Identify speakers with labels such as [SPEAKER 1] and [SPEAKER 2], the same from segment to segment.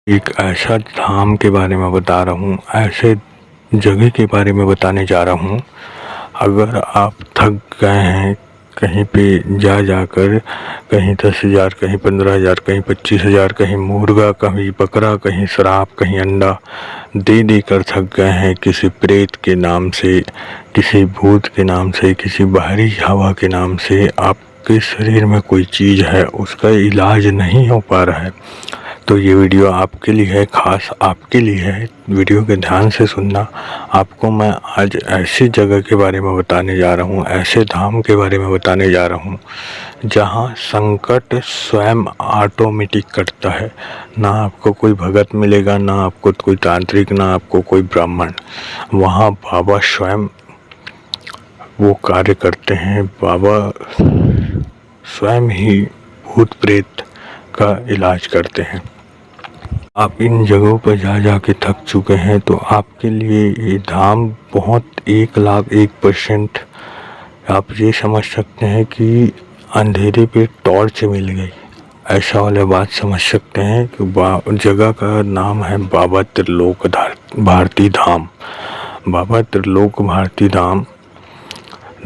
[SPEAKER 1] एक ऐसा धाम के बारे में बता रहा हूँ, ऐसे जगह के बारे में बताने जा रहा हूँ। अगर आप थक गए हैं कहीं पे जा जाकर, कहीं 10,000, कहीं 15,000, कहीं 25,000, कहीं मुर्गा, कहीं बकरा, कहीं शराब, कहीं अंडा दे देकर थक गए हैं किसी प्रेत के नाम से, किसी भूत के नाम से, किसी बाहरी हवा के नाम से, आपके शरीर में कोई चीज़ है उसका इलाज नहीं हो पा रहा है, तो ये वीडियो आपके लिए है, ख़ास आपके लिए है। वीडियो के ध्यान से सुनना। आपको मैं आज ऐसी जगह के बारे में बताने जा रहा हूँ, ऐसे धाम के बारे में बताने जा रहा हूँ जहाँ संकट स्वयं ऑटोमेटिक कटता है। ना आपको कोई भगत मिलेगा, ना आपको कोई तांत्रिक, ना आपको कोई ब्राह्मण। वहाँ बाबा स्वयं वो कार्य करते हैं। बाबा स्वयं ही भूत प्रेत का इलाज करते हैं। आप इन जगहों पर जा के थक चुके हैं तो आपके लिए ये धाम बहुत 1,01% आप ये समझ सकते हैं कि अंधेरे पे टॉर्च मिल गई, ऐसा वाला बात समझ सकते हैं कि जगह का नाम है बाबा त्रिलोक भारती धाम। बाबा त्रिलोक भारती धाम।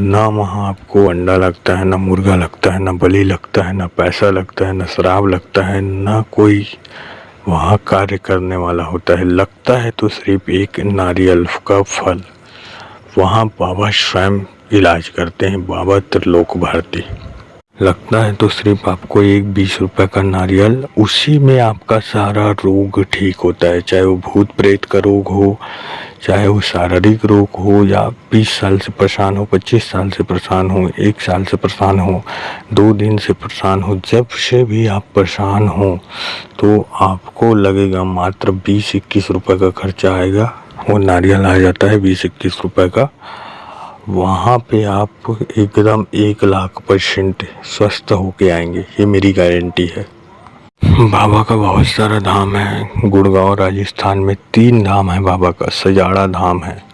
[SPEAKER 1] ना वहाँ आपको अंडा लगता है, ना मुर्गा लगता है, ना बलि लगता है, ना पैसा लगता है, ना शराब लगता है, ना कोई वहाँ कार्य करने वाला होता है। लगता है तो सिर्फ एक नारियल का फल। वहाँ बाबा स्वयं इलाज करते हैं, बाबा त्रिलोक भारती। लगता है तो सिर्फ आपको एक 20 रुपए का नारियल, उसी में आपका सारा रोग ठीक होता है। चाहे वो भूत प्रेत का रोग हो, चाहे वो शारीरिक रोग हो, या 20 साल से परेशान हो, 25 साल से परेशान हो, 1 साल से परेशान हो, 2 दिन से परेशान हो, जब से भी आप परेशान हो तो आपको लगेगा मात्र 20-21 रुपये का खर्चा आएगा। वो नारियल आ जाता है 20-21 रुपये का। वहाँ पे आप एकदम 1,00,000% स्वस्थ होके आएंगे, ये मेरी गारंटी है। बाबा का बहुत सारा धाम है। गुड़गांव राजस्थान में 3 धाम है बाबा का। सजाड़ा धाम है।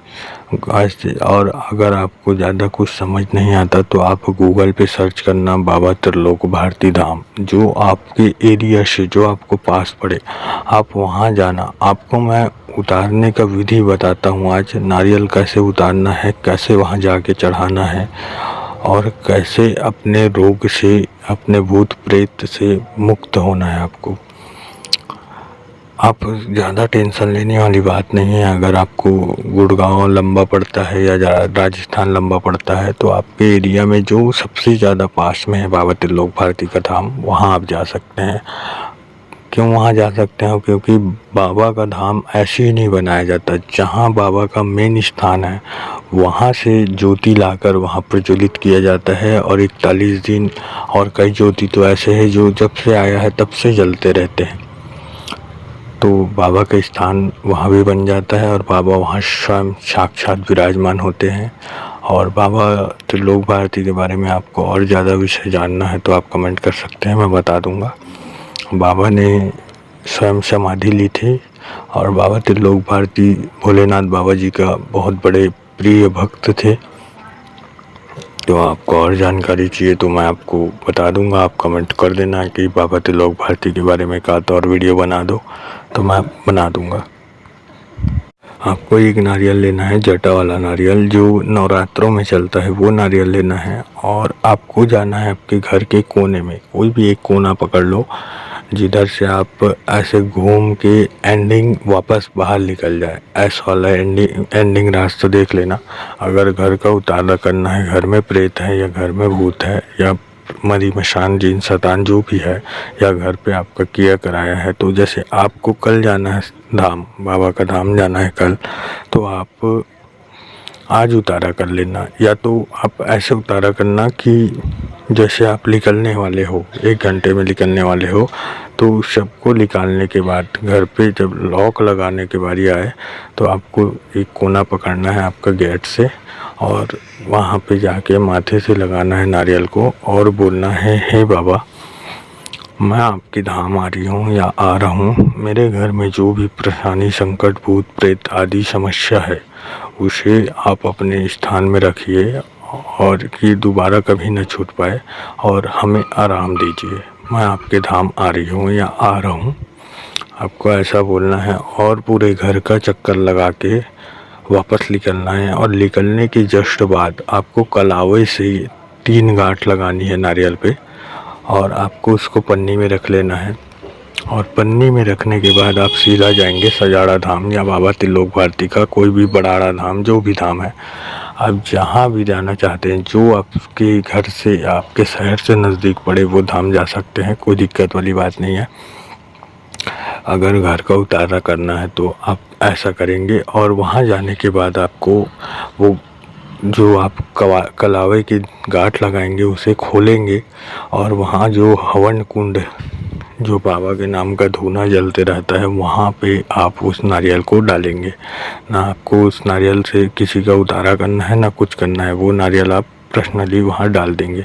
[SPEAKER 1] और अगर आपको ज़्यादा कुछ समझ नहीं आता तो आप गूगल पे सर्च करना बाबा त्रिलोक भारती धाम, जो आपके एरिया से, जो आपको पास पड़े, आप वहाँ जाना। आपको मैं उतारने का विधि बताता हूँ आज। नारियल कैसे उतारना है, कैसे वहाँ जाके चढ़ाना है, और कैसे अपने रोग से, अपने भूत प्रेत से मुक्त होना है आपको। आप ज़्यादा टेंशन लेने वाली बात नहीं है। अगर आपको गुड़गांव लंबा पड़ता है या राजस्थान लंबा पड़ता है तो आपके एरिया में जो सबसे ज़्यादा पास में है बाबा त्रिलोक भारती का धाम, वहाँ आप जा सकते हैं। क्यों वहाँ जा सकते हैं? क्योंकि बाबा का धाम ऐसे ही नहीं बनाया जाता। जहाँ बाबा का मेन स्थान है वहाँ से ज्योति लाकर वहाँ प्रज्वलित किया जाता है, और 41 दिन। और कई ज्योति तो ऐसे हैं जो जब से आया है तब से जलते रहते हैं। तो बाबा का स्थान वहाँ भी बन जाता है, और बाबा वहाँ स्वयं साक्षात विराजमान होते हैं। और बाबा त्रिलोक भारती के बारे में आपको और ज़्यादा विषय जानना है तो आप कमेंट कर सकते हैं, मैं बता दूंगा। बाबा ने स्वयं समाधि ली थी, और बाबा त्रिलोक भारती भोलेनाथ बाबा जी का बहुत बड़े प्रिय भक्त थे। तो आपको और जानकारी चाहिए तो मैं आपको बता दूंगा। आप कमेंट कर देना कि बाबा त्रिलोक भारती के बारे में का तो और वीडियो बना दो, तो मैं बना दूंगा। आपको एक नारियल लेना है, जटा वाला नारियल जो नवरात्रों में चलता है, वो नारियल लेना है। और आपको जाना है आपके घर के कोने में, कोई भी एक कोना पकड़ लो जिधर से आप ऐसे घूम के एंडिंग वापस बाहर निकल जाए, ऐसा वाला एंडिंग रास्ता देख लेना। अगर घर का उतारा करना है, घर में प्रेत है या घर में भूत है या मरी मशान जिन शैतान जो भी है, या घर पे आपका किया कराया है, तो जैसे आपको कल जाना है धाम, बाबा का धाम जाना है कल, तो आप आज उतारा कर लेना। या तो आप ऐसे उतारा करना कि जैसे आप निकलने वाले हो, 1 घंटे में निकलने वाले हो, तो सबको निकालने के बाद घर पे जब लॉक लगाने की बारी आए तो आपको एक कोना पकड़ना है आपका गेट से, और वहाँ पे जाके माथे से लगाना है नारियल को, और बोलना है, हे बाबा, मैं आपकी धाम आ रही हूँ या आ रहा हूँ। मेरे घर में जो भी परेशानी, संकट, भूत प्रेत आदि समस्या है, उसे आप अपने स्थान में रखिए, और कि दोबारा कभी न छूट पाए, और हमें आराम दीजिए। मैं आपके धाम आ रही हूँ या आ रहा हूँ। आपको ऐसा बोलना है और पूरे घर का चक्कर लगा के वापस निकलना है। और निकलने के जस्ट बाद आपको कलावे से 3 गांठ लगानी है नारियल पे, और आपको उसको पन्नी में रख लेना है। और पन्नी में रखने के बाद आप सीधा जाएंगे सजाड़ा धाम या बाबा त्रिलोक भारती का कोई भी बड़ाड़ा धाम, जो भी धाम है आप जहाँ भी जाना चाहते हैं, जो आपके घर से या आपके शहर से नज़दीक पड़े वो धाम जा सकते हैं, कोई दिक्कत वाली बात नहीं है। अगर घर का उतारा करना है तो आप ऐसा करेंगे। और वहाँ जाने के बाद आपको वो जो आप कलावे की गांठ लगाएंगे उसे खोलेंगे, और वहाँ जो हवन कुंड, जो बाबा के नाम का धूना जलते रहता है, वहाँ पे आप उस नारियल को डालेंगे। ना आपको उस नारियल से किसी का उतारा करना है ना कुछ करना है, वो नारियल आप पर्सनली वहाँ डाल देंगे।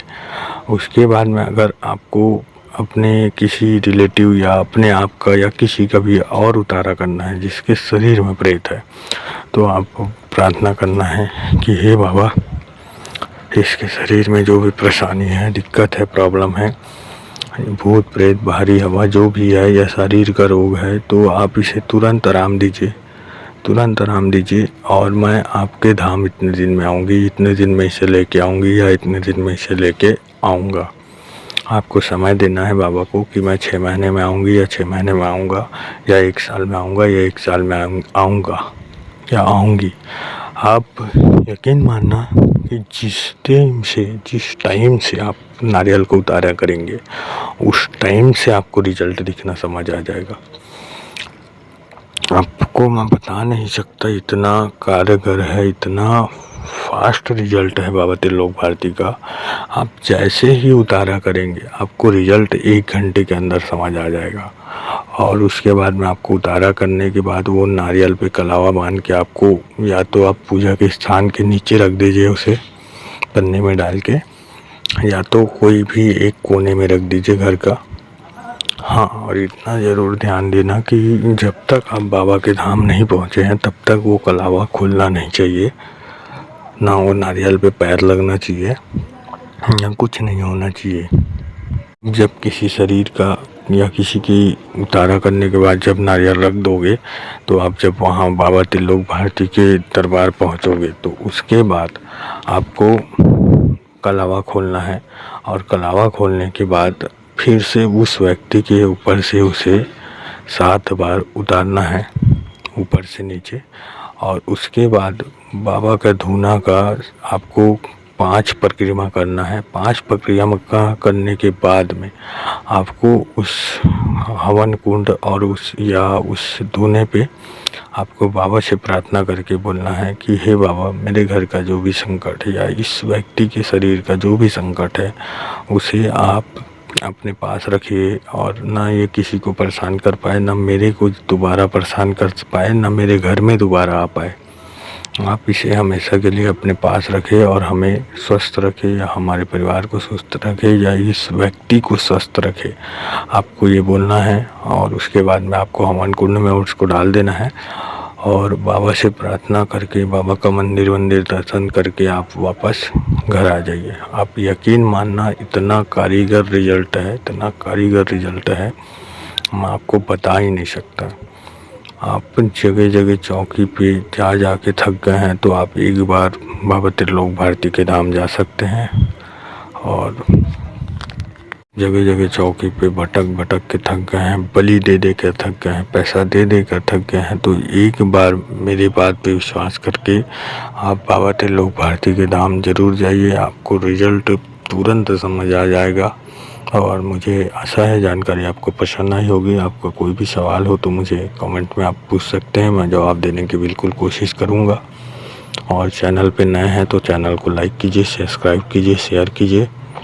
[SPEAKER 1] उसके बाद में अगर आपको अपने किसी रिलेटिव या अपने आप का या किसी का भी और उतारा करना है जिसके शरीर में प्रेत है, तो आपको प्रार्थना करना है कि हे बाबा, इसके शरीर में जो भी परेशानी है, दिक्कत है, प्रॉब्लम है, भूत प्रेत भारी हवा जो भी है या शरीर का रोग है, तो आप इसे तुरंत आराम दीजिए, तुरंत आराम दीजिए। और मैं आपके धाम इतने दिन में आऊँगी, इतने दिन में इसे लेके आऊँगी या इतने दिन में इसे लेके आऊँगा। आपको समय देना है बाबा को कि मैं 6 महीने में आऊँगी या 6 महीने में आऊँगा, या 1 साल में आऊँगा या 1 साल में आऊँगा या आऊँगी। आप यकीन मानना कि जिस टाइम से आप नारियल को उतारा करेंगे, उस टाइम से आपको रिजल्ट दिखना समझ आ जाएगा। आपको मैं बता नहीं सकता, इतना कारगर है, इतना फास्ट रिजल्ट है बाबा त्रिलोक भारती का। आप जैसे ही उतारा करेंगे आपको रिजल्ट 1 घंटे के अंदर समझ आ जाएगा। और उसके बाद में आपको उतारा करने के बाद वो नारियल पे कलावा बांध के आपको या तो आप पूजा के स्थान के नीचे रख दीजिए, उसे पन्नी में डाल के, या तो कोई भी एक कोने में रख दीजिए घर का। हाँ, और इतना ज़रूर ध्यान देना कि जब तक आप बाबा के धाम नहीं पहुँचे हैं तब तक वो कलावा खुलना नहीं चाहिए, ना वो नारियल पे पैर लगना चाहिए, या कुछ नहीं होना चाहिए। जब किसी शरीर का या किसी की उतारा करने के बाद जब नारियल रख दोगे, तो आप जब वहाँ बाबा त्रिलोक भारती के दरबार पहुँचोगे तो उसके बाद आपको कलावा खोलना है। और कलावा खोलने के बाद फिर से उस व्यक्ति के ऊपर से उसे 7 बार उतारना है, ऊपर से नीचे। और उसके बाद बाबा का धूना का आपको 5 परिक्रमा करना है। 5 परिक्रमा करने के बाद में आपको उस हवन कुंड और उस धूने पे आपको बाबा से प्रार्थना करके बोलना है कि हे बाबा, मेरे घर का जो भी संकट है या इस व्यक्ति के शरीर का जो भी संकट है उसे आप अपने पास रखिए, और ना ये किसी को परेशान कर पाए, ना मेरे को दोबारा परेशान कर पाए, ना मेरे घर में दोबारा आ पाए। आप इसे हमेशा के लिए अपने पास रखें और हमें स्वस्थ रखें, या हमारे परिवार को स्वस्थ रखें, या इस व्यक्ति को स्वस्थ रखें। आपको ये बोलना है। और उसके बाद में आपको हवन कुंड में उसको डाल देना है, और बाबा से प्रार्थना करके, बाबा का मंदिर दर्शन करके आप वापस घर आ जाइए। आप यकीन मानना, इतना कारीगर रिजल्ट है, इतना कारीगर रिजल्ट है, मैं आपको बता ही नहीं सकता। आप जगह जगह चौकी पे जा के थक गए हैं तो आप एक बार बाबा त्रिलोक भारती के धाम जा सकते हैं। और जगह जगह चौकी पे भटक के थक गए हैं, बलि दे कर थक गए हैं, पैसा दे कर थक गए हैं, तो एक बार मेरी बात पे विश्वास करके आप बाबा त्रिलोक भारती के धाम ज़रूर जाइए। आपको रिजल्ट तुरंत समझ आ जाएगा। और मुझे आशा है जानकारी आपको पसंद आई होगी। आपका कोई भी सवाल हो तो मुझे कमेंट में आप पूछ सकते हैं, मैं जवाब देने की बिल्कुल कोशिश करूँगा। और चैनल पे नए हैं तो चैनल को लाइक कीजिए, सब्सक्राइब कीजिए, शेयर कीजिए।